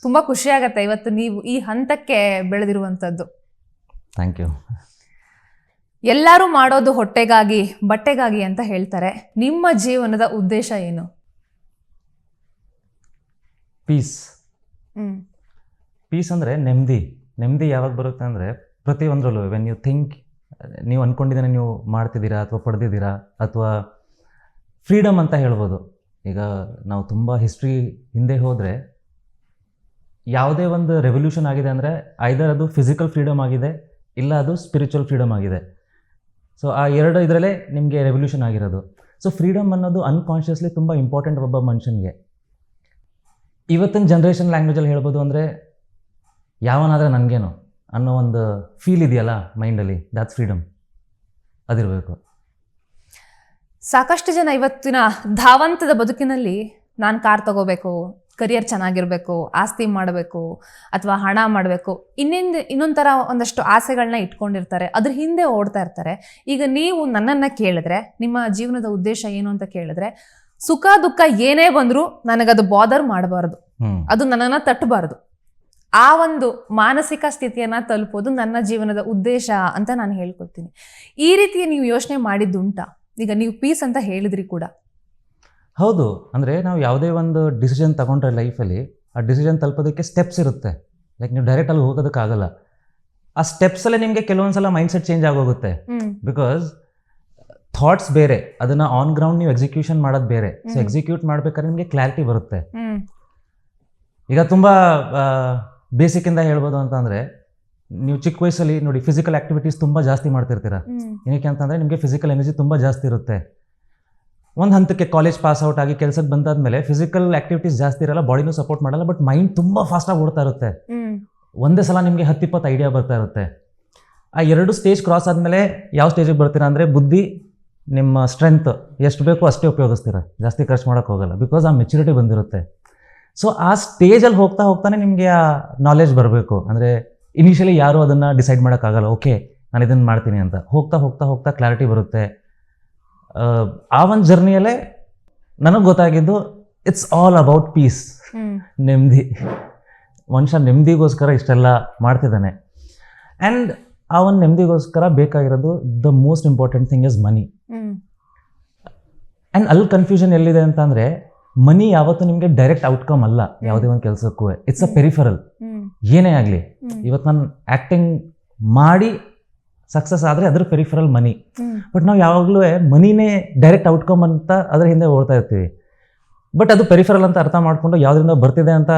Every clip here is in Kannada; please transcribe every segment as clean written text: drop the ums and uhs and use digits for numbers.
ತುಂಬಾ ಖುಷಿ ಆಗತ್ತೆ ಇವತ್ತು ನೀವು ಈ ಹಂತಕ್ಕೆ ಬೆಳೆದಿರುವಂತದ್ದು. Thank you. ಎಲ್ಲರೂ ಮಾಡೋದು ಹೊಟ್ಟೆಗಾಗಿ ಬಟ್ಟೆಗಾಗಿ ಅಂತ ಹೇಳ್ತಾರೆ. ನಿಮ್ಮ ಜೀವನದ ಉದ್ದೇಶ ಏನು? ಪೀಸ್. ಪೀಸ್ ಅಂದರೆ ನೆಮ್ಮದಿ. ನೆಮ್ಮದಿ ಯಾವಾಗ ಬರುತ್ತೆ ಅಂದರೆ ಪ್ರತಿಯೊಂದರಲ್ಲೂ ವೆನ್ ಯು ಥಿಂಕ್, ನೀವು ಅಂದ್ಕೊಂಡಿದ್ದೇನೆ ನೀವು ಮಾಡ್ತಿದ್ದೀರಾ ಅಥವಾ ಪಡೆದಿದ್ದೀರಾ, ಅಥವಾ ಫ್ರೀಡಮ್ ಅಂತ ಹೇಳ್ಬೋದು. ಈಗ ನಾವು ತುಂಬ ಹಿಸ್ಟ್ರಿ ಹಿಂದೆ ಹೋದರೆ ಯಾವುದೇ ಒಂದು ರೆವಲ್ಯೂಷನ್ ಆಗಿದೆ ಅಂದರೆ ಐದರ್ ಅದು ಫಿಸಿಕಲ್ ಫ್ರೀಡಮ್ ಆಗಿದೆ, ಇಲ್ಲ ಅದು ಸ್ಪಿರಿಚುವಲ್ ಫ್ರೀಡಮ್ ಆಗಿದೆ. ಸೊ ಆ ಎರಡು ಇದರಲ್ಲೇ ನಿಮಗೆ ರೆವಲ್ಯೂಷನ್ ಆಗಿರೋದು. ಸೊ ಫ್ರೀಡಮ್ ಅನ್ನೋದು ಅನ್ಕಾನ್ಷಿಯಸ್ಲಿ ತುಂಬ ಇಂಪಾರ್ಟೆಂಟ್ ಒಬ್ಬ ಮನುಷ್ಯನಿಗೆ. ಇವತ್ತಿನ ಜನ್ರೇಷನ್ ಲ್ಯಾಂಗ್ವೇಜಲ್ಲಿ ಹೇಳ್ಬೋದು ಅಂದರೆ ಯಾವನಾದರೆ ನನಗೇನು ಅನ್ನೋ ಒಂದು ಫೀಲ್ ಇದೆಯಲ್ಲ ಮೈಂಡಲ್ಲಿ, ದ್ಯಾಟ್ಸ್ ಫ್ರೀಡಮ್. ಅದಿರಬೇಕು. ಸಾಕಷ್ಟು ಜನ ಇವತ್ತಿನ ಧಾವಂತದ ಬದುಕಿನಲ್ಲಿ ನಾನು ಕಾರ್ ತಗೋಬೇಕು, ಕರಿಯರ್ ಚೆನ್ನಾಗಿರಬೇಕು, ಆಸ್ತಿ ಮಾಡಬೇಕು ಅಥವಾ ಹಣ ಮಾಡಬೇಕು, ಇನ್ನೊಂದು ಥರ ಒಂದಷ್ಟು ಆಸೆಗಳನ್ನ ಇಟ್ಕೊಂಡಿರ್ತಾರೆ, ಅದ್ರ ಹಿಂದೆ ಓಡ್ತಾ ಇರ್ತಾರೆ. ಈಗ ನೀವು ನನ್ನನ್ನು ಕೇಳಿದ್ರೆ ನಿಮ್ಮ ಜೀವನದ ಉದ್ದೇಶ ಏನು ಅಂತ ಕೇಳಿದ್ರೆ, ಸುಖ ದುಃಖ ಏನೇ ಬಂದರೂ ನನಗದು ಬಾದರ್ ಮಾಡಬಾರ್ದು, ಅದು ನನ್ನನ್ನು ತಟ್ಟಬಾರ್ದು. ಆ ಒಂದು ಮಾನಸಿಕ ಸ್ಥಿತಿಯನ್ನು ತಲುಪೋದು ನನ್ನ ಜೀವನದ ಉದ್ದೇಶ ಅಂತ ನಾನು ಹೇಳ್ಕೊಳ್ತೀನಿ. ಈ ರೀತಿಯ ನೀವು ಯೋಚನೆ ಮಾಡಿದ್ದುಂಟಾ? ಈಗ ನೀವು ಪೀಸ್ ಅಂತ ಹೇಳಿದ್ರಿ ಕೂಡ. ಹೌದು. ಅಂದರೆ ನಾವು ಯಾವುದೇ ಒಂದು ಡಿಸಿಷನ್ ತಗೊಂಡ್ರೆ ಲೈಫಲ್ಲಿ ಆ ಡಿಸಿಷನ್ ತಲುಪೋದಕ್ಕೆ ಸ್ಟೆಪ್ಸ್ ಇರುತ್ತೆ. ಲೈಕ್ ನೀವು ಡೈರೆಕ್ಟ್ ಅಲ್ಲಿ ಹೋಗೋದಕ್ಕಾಗಲ್ಲ. ಆ ಸ್ಟೆಪ್ಸಲ್ಲೇ ನಿಮಗೆ ಕೆಲವೊಂದ್ಸಲ ಮೈಂಡ್ಸೆಟ್ ಚೇಂಜ್ ಆಗೋಗುತ್ತೆ. ಬಿಕಾಸ್ ಥಾಟ್ಸ್ ಬೇರೆ, ಅದನ್ನು ಆನ್ ಗ್ರೌಂಡ್ ನೀವು ಎಕ್ಸಿಕ್ಯೂಷನ್ ಮಾಡೋದು ಬೇರೆ. ಸೊ ಎಕ್ಸಿಕ್ಯೂಟ್ ಮಾಡ್ಬೇಕಾದ್ರೆ ನಿಮಗೆ ಕ್ಲಾರಿಟಿ ಬರುತ್ತೆ. ಈಗ ತುಂಬ ಬೇಸಿಕ್ಕಿಂದ ಹೇಳ್ಬೋದು ಅಂತಂದರೆ, ನೀವು ಚಿಕ್ಕ ವಯಸ್ಸಲ್ಲಿ ನೋಡಿ ಫಿಸಿಕಲ್ ಆ್ಯಕ್ಟಿವಿಟೀಸ್ ತುಂಬ ಜಾಸ್ತಿ ಮಾಡ್ತಿರ್ತೀರ. ಏನಕ್ಕೆ ಅಂತಂದರೆ ನಿಮಗೆ ಫಿಸಿಕಲ್ ಎನರ್ಜಿ ತುಂಬ ಜಾಸ್ತಿ ಇರುತ್ತೆ. ಒಂದು ಹಂತಕ್ಕೆ ಕಾಲೇಜ್ ಪಾಸ್ ಔಟ್ ಆಗಿ ಕೆಲಸಕ್ಕೆ ಬಂದಾದ್ಮೇಲೆ ಫಿಸಿಕಲ್ ಆ್ಯಕ್ಟಿವಿಟೀಸ್ ಜಾಸ್ತಿ ಇರಲ್ಲ, ಬಾಡಿನೂ ಸಪೋರ್ಟ್ ಮಾಡಲ್ಲ, ಬಟ್ ಮೈಂಡ್ ತುಂಬ ಫಾಸ್ಟಾಗಿ ಓಡ್ತಾ ಇರುತ್ತೆ. ಒಂದೇ ಸಲ ನಿಮಗೆ 10-20 ಐಡಿಯಾ ಬರ್ತಾ ಇರುತ್ತೆ. ಆ ಎರಡು ಸ್ಟೇಜ್ ಕ್ರಾಸ್ ಆದಮೇಲೆ ಯಾವ ಸ್ಟೇಜಿಗೆ ಬರ್ತೀರಾ ಅಂದರೆ, ಬುದ್ಧಿ ನಿಮ್ಮ ಸ್ಟ್ರೆಂತ್ ಎಷ್ಟು ಬೇಕೋ ಅಷ್ಟೇ ಉಪಯೋಗಿಸ್ತೀರ, ಜಾಸ್ತಿ ಖರ್ಚು ಮಾಡೋಕ್ಕೆ ಹೋಗಲ್ಲ. ಬಿಕಾಸ್ ಆ ಮೆಚುರಿಟಿ ಬಂದಿರುತ್ತೆ. ಸೊ ಆ ಸ್ಟೇಜಲ್ಲಿ ಹೋಗ್ತಾನೆ ನಿಮಗೆ ಆ ನಾಲೆಜ್ ಬರಬೇಕು. ಅಂದರೆ ಇನಿಷಿಯಲಿ ಯಾರೂ ಅದನ್ನು ಡಿಸೈಡ್ ಮಾಡೋಕ್ಕಾಗಲ್ಲ, ಓಕೆ ನಾನು ಇದನ್ನು ಮಾಡ್ತೀನಿ ಅಂತ. ಹೋಗ್ತಾ ಕ್ಲಾರಿಟಿ ಬರುತ್ತೆ. ಆ ಒಂದು ಜರ್ನಿಯಲ್ಲೇ ನನಗೆ ಗೊತ್ತಾಗಿದ್ದು ಇಟ್ಸ್ ಆಲ್ ಅಬೌಟ್ ಪೀಸ್, ನೆಮ್ಮದಿ. ಮನುಷ್ಯ ನೆಮ್ಮದಿಗೋಸ್ಕರ ಇಷ್ಟೆಲ್ಲ ಮಾಡ್ತಿದ್ದಾನೆ. ಆ್ಯಂಡ್ ಆ ಒಂದು ನೆಮ್ಮದಿಗೋಸ್ಕರ ಬೇಕಾಗಿರೋದು the most important thing is money. And ಅಲ್ಲಿ ಕನ್ಫ್ಯೂಷನ್ ಎಲ್ಲಿದೆ ಅಂತಂದರೆ, ಮನಿ ಯಾವತ್ತೂ ನಿಮಗೆ ಡೈರೆಕ್ಟ್ ಔಟ್ಕಮ್ ಅಲ್ಲ ಯಾವುದೇ ಒಂದು ಕೆಲಸಕ್ಕೂ. It's a peripheral. ಏನೇ ಆಗಲಿ, ಇವತ್ತು ನಾನು ಆ್ಯಕ್ಟಿಂಗ್ ಮಾಡಿ ಸಕ್ಸಸ್ ಆದರೆ ಅದ್ರ ಪೆರಿಫರಲ್ ಮನಿ. ಬಟ್ ನಾವು ಯಾವಾಗಲೂ ಮನಿನೇ ಡೈರೆಕ್ಟ್ ಔಟ್ಕಮ್ ಅಂತ ಅದ್ರ ಹಿಂದೆ ಓಡ್ತಾ ಇರ್ತೀವಿ. ಬಟ್ ಅದು ಪೆರಿಫರಲ್ ಅಂತ ಅರ್ಥ ಮಾಡಿಕೊಂಡು ಯಾವುದರಿಂದ ಬರ್ತಿದೆ ಅಂತ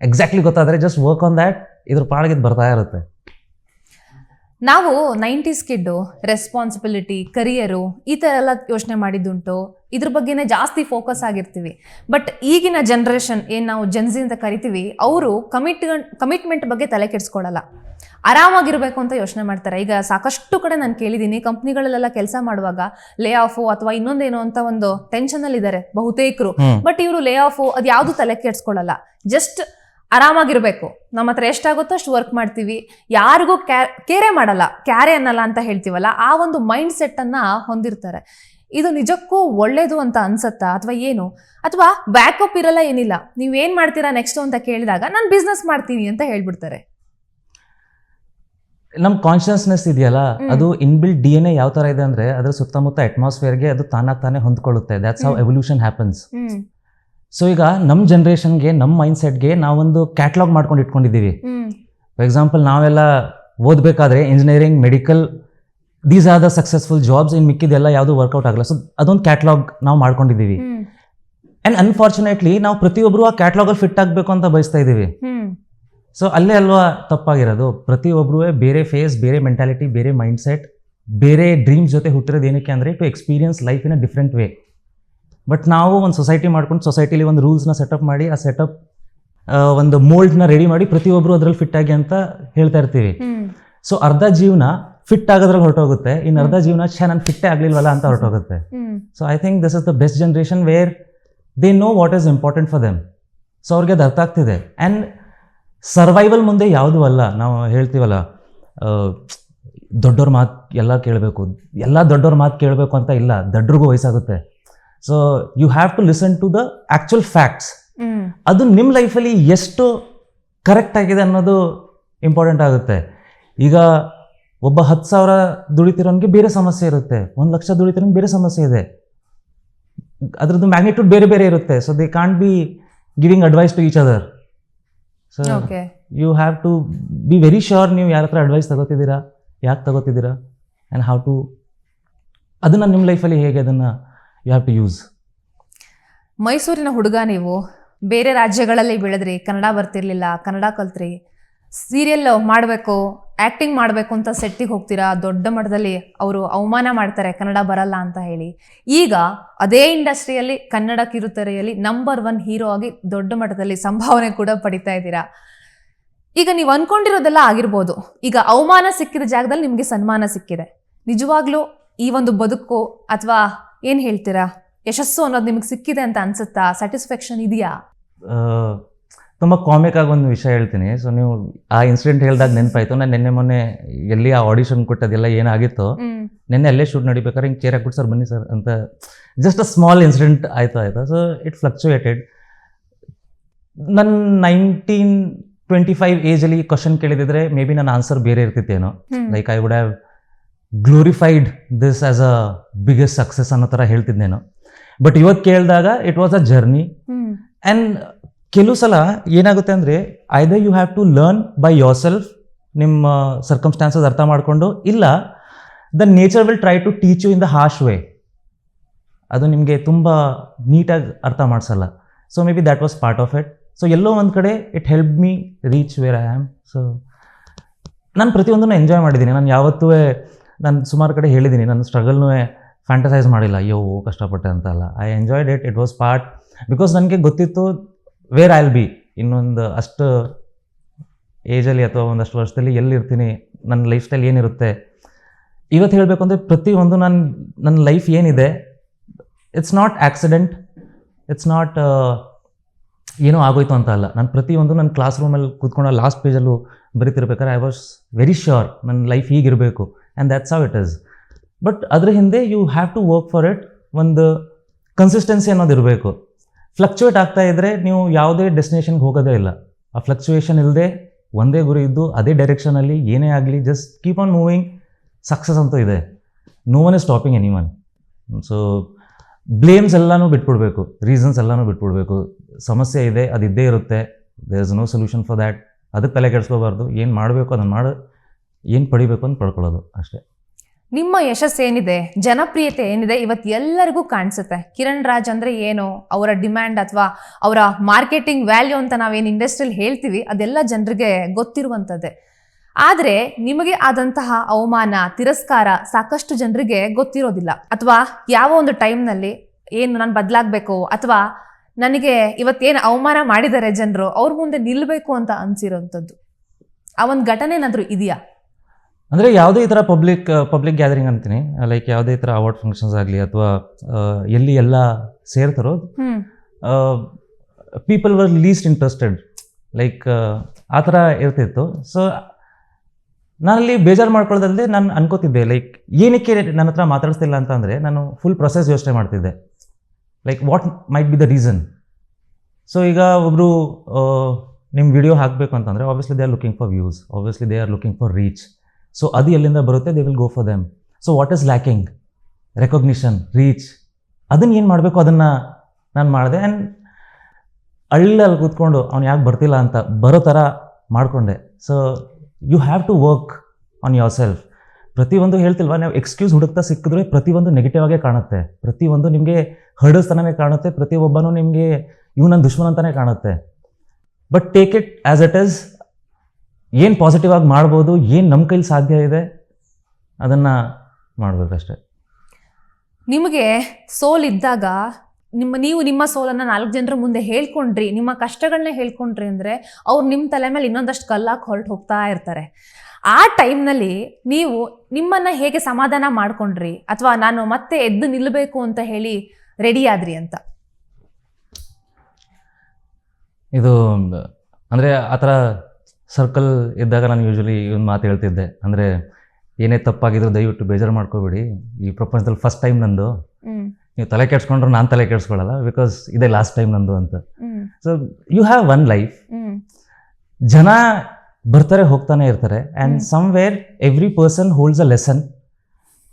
ಎಕ್ಸಾಕ್ಟ್ಲಿ ಗೊತ್ತಾದರೆ ಜಸ್ಟ್ ವರ್ಕ್ ಆನ್ ದ್ಯಾಟ್, ಇದ್ರ ಪಾಡಿಗೆ ಬರ್ತಾ ಇರುತ್ತೆ. ನಾವು 90s ಕಿಡ್ಡು, ರೆಸ್ಪಾನ್ಸಿಬಿಲಿಟಿ, ಕರಿಯರು ಈ ಥರ ಎಲ್ಲ ಯೋಚನೆ ಮಾಡಿದ್ದುಂಟು. ಇದ್ರ ಬಗ್ಗೆನೇ ಜಾಸ್ತಿ ಫೋಕಸ್ ಆಗಿರ್ತೀವಿ. ಬಟ್ ಈಗಿನ ಜನ್ರೇಷನ್ ಏನು ನಾವು ಜೆನ್ಸಿ ಅಂತ ಕರಿತೀವಿ, ಅವರು ಕಮಿಟ್ಮೆಂಟ್ ಬಗ್ಗೆ ತಲೆ ಕೆಡಿಸ್ಕೊಳ್ಳಲ್ಲ, ಆರಾಮಾಗಿರ್ಬೇಕು ಅಂತ ಯೋಚನೆ ಮಾಡ್ತಾರೆ. ಈಗ ಸಾಕಷ್ಟು ಕಡೆ ನಾನು ಕೇಳಿದ್ದೀನಿ, ಕಂಪ್ನಿಗಳಲ್ಲೆಲ್ಲ ಕೆಲಸ ಮಾಡುವಾಗ ಲೇ ಆಫು ಅಥವಾ ಇನ್ನೊಂದೇನೋ ಅಂತ ಒಂದು ಟೆನ್ಷನಲ್ಲಿ ಇದ್ದಾರೆ ಬಹುತೇಕರು. ಬಟ್ ಇವರು ಲೇ ಆಫು ಅದು ಯಾವುದು ತಲೆ ಕೆಡಿಸ್ಕೊಳ್ಳಲ್ಲ. ಜಸ್ಟ್ ಆರಾಮಾಗಿರ್ಬೇಕು, ನಮ್ಮ ಹತ್ರ ಎಷ್ಟಾಗುತ್ತೋ ಅಷ್ಟು ವರ್ಕ್ ಮಾಡ್ತೀವಿ, ಯಾರಿಗೂ ಕೇರೆ ಮಾಡಲ್ಲ, ಕ್ಯಾರೆ ಅನ್ನಲ್ಲ ಅಂತ ಹೇಳ್ತೀವಲ್ಲ, ಆ ಒಂದು ಮೈಂಡ್ ಸೆಟ್ಟನ್ನು ಹೊಂದಿರ್ತಾರೆ. ಇದು ನಿಜಕ್ಕೂ ಒಳ್ಳೇದು ಅಂತ ಅನ್ಸತ್ತಾ ಅಥವಾ ಏನು? ಅಥವಾ ಬ್ಯಾಕಪ್ ಇರಲ್ಲ, ಏನಿಲ್ಲ, ನೀವೇನು ಮಾಡ್ತೀರಾ ನೆಕ್ಸ್ಟ್ ಅಂತ ಕೇಳಿದಾಗ ನಾನು ಬಿಸ್ನೆಸ್ ಮಾಡ್ತೀನಿ ಅಂತ ಹೇಳ್ಬಿಡ್ತಾರೆ. ನಮ್ಮ ಕಾನ್ಷಿಯಸ್ನೆಸ್ ಇದೆಯಲ್ಲ, ಅದು ಇನ್ಬಿಲ್ಟ್ DNA ಯಾವ ಥರ ಇದೆ ಅಂದರೆ, ಅದ್ರ ಸುತ್ತಮುತ್ತ ಅಟ್ಮಾಸ್ಫಿಯರ್ಗೆ ಅದು ತಾನೇ ಹೊಂದ್ಕೊಳ್ಳುತ್ತೆ. That's how evolution happens. So ಈಗ ನಮ್ಮ ಜನ್ರೇಷನ್ಗೆ, ನಮ್ಮ ಮೈಂಡ್ ಸೆಟ್ಗೆ ನಾವೊಂದು ಕ್ಯಾಟ್ಲಾಗ್ ಮಾಡ್ಕೊಂಡು ಇಟ್ಕೊಂಡಿದ್ದೀವಿ. ಫಾರ್ ಎಕ್ಸಾಂಪಲ್, ನಾವೆಲ್ಲ ಓದಬೇಕಾದ್ರೆ engineering, medical, these are the successful jobs. ಇನ್ನು ಮಿಕ್ಕಿದೆಲ್ಲ ಯಾವುದು ವರ್ಕೌಟ್ ಆಗಲ್ಲ. ಸೊ ಅದೊಂದು ಕ್ಯಾಟ್ಲಾಗ್ ನಾವು ಮಾಡ್ಕೊಂಡಿದ್ದೀವಿ. ಆ್ಯಂಡ್ ಅನ್ಫಾರ್ಚುನೇಟ್ಲಿ ನಾವು ಪ್ರತಿಯೊಬ್ಬರು ಆ ಕ್ಯಾಟ್ಲಾಗಲ್ಲಿ ಫಿಟ್ ಆಗಬೇಕು ಅಂತ ಬಯಸ್ತಾ ಇದ್ದೀವಿ. ಸೊ ಅಲ್ಲೇ ಅಲ್ವಾ ತಪ್ಪಾಗಿರೋದು. ಪ್ರತಿಯೊಬ್ಬರೂ ಬೇರೆ ಫೇಸ್, ಬೇರೆ ಮೆಂಟಾಲಿಟಿ, ಬೇರೆ ಮೈಂಡ್ ಸೆಟ್, ಬೇರೆ ಡ್ರೀಮ್ಸ್ ಜೊತೆ ಹುಟ್ಟಿರೋದು. ಏನಕ್ಕೆ ಅಂದರೆ to experience life in a different way. But ನಾವು ಒಂದು ಸೊಸೈಟಿ ಮಾಡ್ಕೊಂಡು ಸೊಸೈಟಿಲಿ ಒಂದು ರೂಲ್ಸ್ನ ಸೆಟಪ್ ಮಾಡಿ, ಆ ಸೆಟಪ್ ಒಂದು ಮೋಲ್ಡ್ನ ರೆಡಿ ಮಾಡಿ ಪ್ರತಿಯೊಬ್ಬರು ಅದರಲ್ಲಿ ಫಿಟ್ ಆಗಿ ಅಂತ ಹೇಳ್ತಾ ಇರ್ತೀವಿ. ಸೊ ಅರ್ಧ ಜೀವನ ಫಿಟ್ ಆಗೋದ್ರಲ್ಲಿ ಹೊರಟೋಗುತ್ತೆ, ಇನ್ನು ಅರ್ಧ ಜೀವನ ನಾನು ಫಿಟ್ಟೇ ಆಗಲಿಲ್ವಲ್ಲ ಅಂತ ಹೊರಟೋಗುತ್ತೆ. So I think this is the best generation where they know what is important for them. So ಅವ್ರಿಗೆ ಅದು ಅರ್ಥ ಆಗ್ತಿದೆ. ಆ್ಯಂಡ್ ಸರ್ವೈವಲ್ ಮುಂದೆ ಯಾವುದೂ ಅಲ್ಲ. ನಾವು ಹೇಳ್ತೀವಲ್ಲ, ದೊಡ್ಡವ್ರ ಮಾತು ಎಲ್ಲ ಕೇಳಬೇಕು, ಎಲ್ಲ ದೊಡ್ಡವ್ರ ಮಾತು ಕೇಳಬೇಕು ಅಂತ ಇಲ್ಲ, ದೊಡ್ಡರಿಗೂ ವಯಸ್ಸಾಗುತ್ತೆ. So you have to listen to the actual facts. ಅದು ನಿಮ್ಮ ಲೈಫಲ್ಲಿ ಎಷ್ಟು ಕರೆಕ್ಟ್ ಆಗಿದೆ ಅನ್ನೋದು ಇಂಪಾರ್ಟೆಂಟ್ ಆಗುತ್ತೆ. ಈಗ ಒಬ್ಬ 10,000 ದುಡಿತಿರೋನಿಗೆ ಬೇರೆ ಸಮಸ್ಯೆ ಇರುತ್ತೆ, 1,00,000 ದುಡಿತಿರೋನಿಗೆ ಬೇರೆ ಸಮಸ್ಯೆ ಇದೆ, ಅದ್ರದ್ದು ಮ್ಯಾಗ್ನಿಟ್ಯೂಡ್ ಬೇರೆ ಬೇರೆ ಇರುತ್ತೆ. So they can't be giving advice to each other. So okay, you have to be very sure ನೀವು ಯಾರ ಹತ್ರ ಅಡ್ವೈಸ್ ತಗೋತಿದ್ದೀರಾ, ಯಾಕೆ ತಗೋತಿದ್ದೀರಾ, ಆ್ಯಂಡ್ ಹೌ ಟು ಅದನ್ನು ನಿಮ್ಮ ಲೈಫಲ್ಲಿ ಹೇಗೆ ಅದನ್ನು ಯು ಹ್ಯಾವ್ ಟು ಯೂಸ್. ಮೈಸೂರಿನ ಹುಡುಗ ನೀವು, ಬೇರೆ ರಾಜ್ಯಗಳಲ್ಲಿ ಬೆಳೆದ್ರಿ, ಕನ್ನಡ ಬರ್ತಿರ್ಲಿಲ್ಲ, ಕನ್ನಡ ಕಲ್ತ್ರಿ, ಸೀರಿಯಲ್ ಮಾಡಬೇಕು, ಆ್ಯಕ್ಟಿಂಗ್ ಮಾಡಬೇಕು ಅಂತ ಸೆಟ್ಟಿಗೆ ಹೋಗ್ತೀರಾ, ದೊಡ್ಡ ಮಟ್ಟದಲ್ಲಿ ಅವರು ಅವಮಾನ ಮಾಡ್ತಾರೆ ಕನ್ನಡ ಬರಲ್ಲ ಅಂತ ಹೇಳಿ. ಈಗ ಅದೇ ಇಂಡಸ್ಟ್ರಿಯಲ್ಲಿ ಕನ್ನಡ ಕಿರುತೆರೆಯಲ್ಲಿ ನಂಬರ್ 1 ಹೀರೋ ಆಗಿ ದೊಡ್ಡ ಮಟ್ಟದಲ್ಲಿ ಸಂಭಾವನೆ ಕೂಡ ಪಡಿತಾ ಇದ್ದೀರಾ. ಈಗ ನೀವು ಅನ್ಕೊಂಡಿರೋದೆಲ್ಲ ಆಗಿರ್ಬೋದು, ಈಗ ಅವಮಾನ ಸಿಕ್ಕಿದ ಜಾಗದಲ್ಲಿ ನಿಮಗೆ ಸನ್ಮಾನ ಸಿಕ್ಕಿದೆ. ನಿಜವಾಗ್ಲೂ ಈ ಒಂದು ಬದುಕು ಅಥವಾ ಏನು ಹೇಳ್ತೀರಾ, ಯಶಸ್ಸು ಅನ್ನೋದು ನಿಮಗೆ ಸಿಕ್ಕಿದೆ ಅಂತ ಅನ್ಸುತ್ತಾ? ಸ್ಯಾಟಿಸ್ಫ್ಯಾಕ್ಷನ್ ಇದೆಯಾ? ತುಂಬ ಕಾಮಿಕ್ ಆಗಿ ಒಂದು ವಿಷಯ ಹೇಳ್ತೀನಿ. ಸೊ ನೀವು ಆ ಇನ್ಸಿಡೆಂಟ್ ಹೇಳಿದಾಗ ನೆನಪಾಯಿತು. ನಾನು ಮೊನ್ನೆ ಎಲ್ಲಿ ಆ ಆಡಿಷನ್ ಕೊಟ್ಟದೆಲ್ಲ ಏನಾಗಿತ್ತು, ನೆನ್ನೆ ಅಲ್ಲೇ ಶೂಟ್ ನಡಿಬೇಕಾದ್ರೆ ಹಿಂಗೆ ಚೇರ್ ಹಾಕ್ಬಿಟ್ಟು ಸರ್ ಬನ್ನಿ ಸರ್ ಅಂತ ಜಸ್ಟ್ ಅ ಸ್ಮಾಲ್ ಇನ್ಸಿಡೆಂಟ್ ಆಯಿತು. So it fluctuated. ನನ್ನ 19-25 ಏಜಲ್ಲಿ ಕ್ವಶನ್ ಕೇಳಿದಿದ್ರೆ ಮೇ ಬಿ ನನ್ನ ಆನ್ಸರ್ ಬೇರೆ ಇರ್ತಿತ್ತೇನೋ. Like I would have glorified this as a biggest success ಅನ್ನೋ ಥರ ಹೇಳ್ತಿದ್ದೇನೋ. ಬಟ್ ಇವತ್ತು ಕೇಳಿದಾಗ it was a journey. And ಕೆಲವು ಸಲ ಏನಾಗುತ್ತೆ ಅಂದರೆ either you have to learn by yourself, ನಿಮ್ಮ ಸರ್ಕಮ್ಸ್ಟಾನ್ಸಸ್ ಅರ್ಥ ಮಾಡಿಕೊಂಡು, ಇಲ್ಲ the nature will try to teach you in the harsh way. ಅದು ನಿಮಗೆ ತುಂಬ ನೀಟಾಗಿ ಅರ್ಥ ಮಾಡಿಸಲ್ಲ. So maybe that was part of it. So ಎಲ್ಲೋ ಒಂದು ಕಡೆ it help me reach where I am. So ನಾನು ಪ್ರತಿಯೊಂದನ್ನು ಎಂಜಾಯ್ ಮಾಡಿದ್ದೀನಿ. ನಾನು ಯಾವತ್ತೂ ನಾನು ಸುಮಾರು ಕಡೆ ಹೇಳಿದ್ದೀನಿ, ನನ್ನ ಸ್ಟ್ರಗಲ್ನೂ ಫ್ಯಾಂಟಸೈಸ್ ಮಾಡಿಲ್ಲ, ಅಯ್ಯೋ ಕಷ್ಟಪಟ್ಟೆ ಅಂತ ಅಲ್ಲ. I enjoyed it. It was part, because ನನಗೆ ಗೊತ್ತಿತ್ತು ವೇರ್ ಐ ವಿಲ್ ಬಿ ಇನ್ನೊಂದು ಅಷ್ಟು ಏಜಲ್ಲಿ ಅಥವಾ ಒಂದಷ್ಟು ವರ್ಷದಲ್ಲಿ ಎಲ್ಲಿರ್ತೀನಿ, ನನ್ನ ಲೈಫ್ ಸ್ಟೈಲ್ ಏನಿರುತ್ತೆ. ಇವತ್ತು ಹೇಳಬೇಕು ಅಂದರೆ ಪ್ರತಿಯೊಂದು ನನ್ನ ಲೈಫ್ ಏನಿದೆ, it's not accident, it's not ಏನೋ ಆಗೋಯ್ತು ಅಂತ ಅಲ್ಲ. ನಾನು ಪ್ರತಿಯೊಂದು ನನ್ನ ಕ್ಲಾಸ್ ರೂಮಲ್ಲಿ ಕೂತ್ಕೊಂಡು ಲಾಸ್ಟ್ ಪೇಜಲ್ಲೂ ಬರೀತಿರ್ಬೇಕಾದ್ರೆ ಐ ವಾಸ್ ವೆರಿ ಶ್ಯೂರ್ ನನ್ನ ಲೈಫ್ ಹೀಗಿರಬೇಕು, and that's how it is. But ಅದ್ರ ಹಿಂದೆ you have to work for it. ಒಂದು ಕನ್ಸಿಸ್ಟೆನ್ಸಿ ಅನ್ನೋದು ಇರಬೇಕು. ಫ್ಲಕ್ಚುಯೇಟ್ ಆಗ್ತಾ ಇದ್ದರೆ ನೀವು ಯಾವುದೇ ಡೆಸ್ಟಿನೇಷನ್ಗೆ ಹೋಗೋದೇ ಇಲ್ಲ. ಆ ಫ್ಲಕ್ಚುಯೇಷನ್ ಇಲ್ಲದೆ ಒಂದೇ ಗುರಿ ಇದ್ದು ಅದೇ ಡೈರೆಕ್ಷನಲ್ಲಿ ಏನೇ ಆಗಲಿ just keep on moving, success ಅಂತೂ ಇದೆ. No one is stopping anyone. So blames ಎಲ್ಲನೂ ಬಿಟ್ಬಿಡ್ಬೇಕು, ರೀಸನ್ಸ್ ಎಲ್ಲನೂ ಬಿಟ್ಬಿಡ್ಬೇಕು. ಸಮಸ್ಯೆ ಇದೆ, ಅದು ಇದ್ದೇ ಇರುತ್ತೆ, there is no solution for that. ಅದಕ್ಕೆ ತಲೆ ಕೆಡಿಸ್ಕೋಬಾರ್ದು. ಏನು ಮಾಡಬೇಕು ಅದನ್ನು ಮಾಡು, ಏನು ಪಡಿಬೇಕು ಅಂತ ಪಡ್ಕೊಳ್ಳೋದು ಅಷ್ಟೇ. ನಿಮ್ಮ ಯಶಸ್ಸು ಏನಿದೆ, ಜನಪ್ರಿಯತೆ ಏನಿದೆ, ಇವತ್ತು ಎಲ್ಲರಿಗೂ ಕಾಣಿಸುತ್ತೆ. ಕಿರಣ್ ರಾಜ್ ಅಂದರೆ ಏನು, ಅವರ ಡಿಮ್ಯಾಂಡ್ ಅಥವಾ ಅವರ ಮಾರ್ಕೆಟಿಂಗ್ ವ್ಯಾಲ್ಯೂ ಅಂತ ನಾವೇನು ಇಂಡಸ್ಟ್ರಿಯಲ್ಲಿ ಹೇಳ್ತೀವಿ, ಅದೆಲ್ಲ ಜನರಿಗೆ ಗೊತ್ತಿರುವಂಥದ್ದೇ. ಆದರೆ ನಿಮಗೆ ಆದಂತಹ ಅವಮಾನ, ತಿರಸ್ಕಾರ ಸಾಕಷ್ಟು ಜನರಿಗೆ ಗೊತ್ತಿರೋದಿಲ್ಲ. ಅಥವಾ ಯಾವ ಒಂದು ಟೈಮ್ನಲ್ಲಿ ಏನು ನಾನು ಬದಲಾಗಬೇಕು, ಅಥವಾ ನನಗೆ ಇವತ್ತೇನು ಅವಮಾನ ಮಾಡಿದ್ದಾರೆ ಜನರು, ಅವ್ರ ಮುಂದೆ ನಿಲ್ಲಬೇಕು ಅಂತ ಅನಿಸಿರೋಂಥದ್ದು ಆ ಒಂದು ಘಟನೆ ಏನಾದರೂ ಇದೆಯಾ? ಅಂದರೆ ಯಾವುದೇ ಈ ಥರ ಪಬ್ಲಿಕ್ ಗ್ಯಾದರಿಂಗ್ ಅಂತೀನಿ, ಲೈಕ್ ಯಾವುದೇ ಈ ಥರ ಅವಾರ್ಡ್ ಫಂಕ್ಷನ್ಸ್ ಆಗಲಿ ಅಥವಾ ಎಲ್ಲಿ ಎಲ್ಲ ಸೇರ್ತಾರೋ, people were least interested, like ಆ ಥರ ಇರ್ತಿತ್ತು. ಸೊ ನಾನಲ್ಲಿ ಬೇಜಾರು ಮಾಡ್ಕೊಳ್ಳೋದಲ್ಲದೆ ನಾನು ಅನ್ಕೋತಿದ್ದೆ, ಲೈಕ್ ಏನಕ್ಕೆ ನನ್ನ ಹತ್ರ ಮಾತಾಡಿಸ್ತಿಲ್ಲ ಅಂತ ಅಂದರೆ ನಾನು ಫುಲ್ ಪ್ರೊಸೆಸ್ ಯೋಚನೆ ಮಾಡ್ತಿದ್ದೆ, like what might be the reason. So ಈಗ ಒಬ್ಬರು ನಿಮ್ಮ ವಿಡಿಯೋ ಹಾಕಬೇಕು ಅಂತಂದರೆ obviously they are looking for views, obviously they are looking for reach. So ಅದು ಎಲ್ಲಿಂದ ಬರುತ್ತೆ, they will go for them. So what is lacking? Recognition, reach. ಅದನ್ನು ಏನು ಮಾಡಬೇಕು ಅದನ್ನು ನಾನು ಮಾಡಿದೆ. ಆ್ಯಂಡ್ ಅಲ್ಲಿ ಕೂತ್ಕೊಂಡು ಅವ್ನು ಯಾಕೆ ಬರ್ತಿಲ್ಲ ಅಂತ ಬರೋ ಥರ ಮಾಡಿಕೊಂಡೆ. So you have to work on yourself. ಪ್ರತಿಯೊಂದು ಹೇಳ್ತಿಲ್ವ, ನಾವು ಎಕ್ಸ್ಕ್ಯೂಸ್ ಹುಡುಕ್ತಾ ಸಿಕ್ಕಿದ್ರೆ ಪ್ರತಿಯೊಂದು ನೆಗೆಟಿವ್ ಆಗೇ ಕಾಣುತ್ತೆ, ಪ್ರತಿಯೊಂದು ನಿಮಗೆ ಹರ್ಡಸ್ತನೇ ಕಾಣುತ್ತೆ, ಪ್ರತಿಯೊಬ್ಬನೂ ನಿಮಗೆ ಇವ್ ನನ್ನ ದುಶ್ಮನ್ ಅಂತಲೇ ಕಾಣುತ್ತೆ. But take it as it is. ಏನು ಪಾಸಿಟಿವ್ ಆಗಿ ಮಾಡ್ಬೋದು, ಏನು ನಮ್ಮ ಕೈಲಿ ಸಾಧ್ಯ ಇದೆ ಅದನ್ನು ಮಾಡಬೇಕಷ್ಟೆ. ನಿಮಗೆ ಸೋಲಿದ್ದಾಗ ನೀವು ನಿಮ್ಮ ಸೋಲನ್ನು 4 ಜನರ ಮುಂದೆ ಹೇಳ್ಕೊಂಡ್ರಿ, ನಿಮ್ಮ ಕಷ್ಟಗಳನ್ನ ಹೇಳ್ಕೊಂಡ್ರಿ ಅಂದರೆ ಅವ್ರು ನಿಮ್ಮ ತಲೆ ಮೇಲೆ ಇನ್ನೊಂದಷ್ಟು ಕಲ್ಲಾಕಿ ಹೊರಟು ಹೋಗ್ತಾ ಇರ್ತಾರೆ. ಆ ಟೈಮ್ನಲ್ಲಿ ನೀವು ನಿಮ್ಮನ್ನು ಹೇಗೆ ಸಮಾಧಾನ ಮಾಡ್ಕೊಂಡ್ರಿ, ಅಥವಾ ನಾನು ಮತ್ತೆ ಎದ್ದು ನಿಲ್ಲಬೇಕು ಅಂತ ಹೇಳಿ ರೆಡಿ ಆದ್ರಿ ಅಂತ? ಇದು ಅಂದರೆ ಆ ಥರ ಸರ್ಕಲ್ ಇದ್ದಾಗ ನಾನು ಯೂಶ್ವಲಿ ಒಂದು ಮಾತು ಹೇಳ್ತಿದ್ದೆ, ಅಂದರೆ ಏನೇ ತಪ್ಪಾಗಿದ್ರು ದಯವಿಟ್ಟು ಬೇಜಾರು ಮಾಡ್ಕೋಬೇಡಿ, ಈ ಪ್ರಪಂಚದಲ್ಲಿ ಫಸ್ಟ್ ಟೈಮ್ ನಂದು, ನೀವು ತಲೆ ಕೆಡ್ಸ್ಕೊಂಡ್ರು ನಾನು ತಲೆ ಕೆಡ್ಸ್ಕೊಳ್ಳಲ್ಲ, ಬಿಕಾಸ್ ಇದೇ ಲಾಸ್ಟ್ ಟೈಮ್ ನಂದು ಅಂತ. So you have one life, ಜನ ಬರ್ತಾರೆ ಹೋಗ್ತಾನೆ ಇರ್ತಾರೆ and somewhere every person holds a lesson.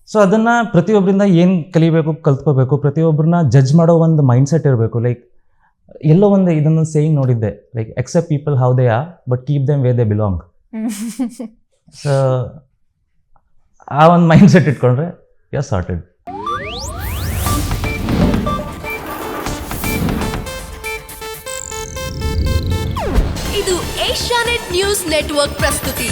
So ಅದನ್ನು ಪ್ರತಿಯೊಬ್ಬರಿಂದ ಏನು ಕಲಿಬೇಕು ಕಲ್ತ್ಕೋಬೇಕು, ಪ್ರತಿಯೊಬ್ಬರನ್ನ ಜಡ್ಜ್ ಮಾಡೋ ಒಂದು ಮೈಂಡ್ಸೆಟ್ ಇರಬೇಕು. ಲೈಕ್ ಎಲ್ಲೋ ಒಂದು ಇದನ್ನು ಸೇಯಿಂಗ್ ನೋಡಿದ್ದೆ, like accept people how they are but keep them way they belong. So ಆ ಒಂದು ಮೈಂಡ್ಸೆಟ್ ಇಟ್ಕೊಂಡ್ರೆ ಯು ಆರ್ ಸಾರ್ಟೆಡ್. ಇದು ಏಷ್ಯಾನೆಟ್ ನ್ಯೂಸ್ ನೆಟ್ವರ್ಕ್ ಪ್ರಸ್ತುತಿ.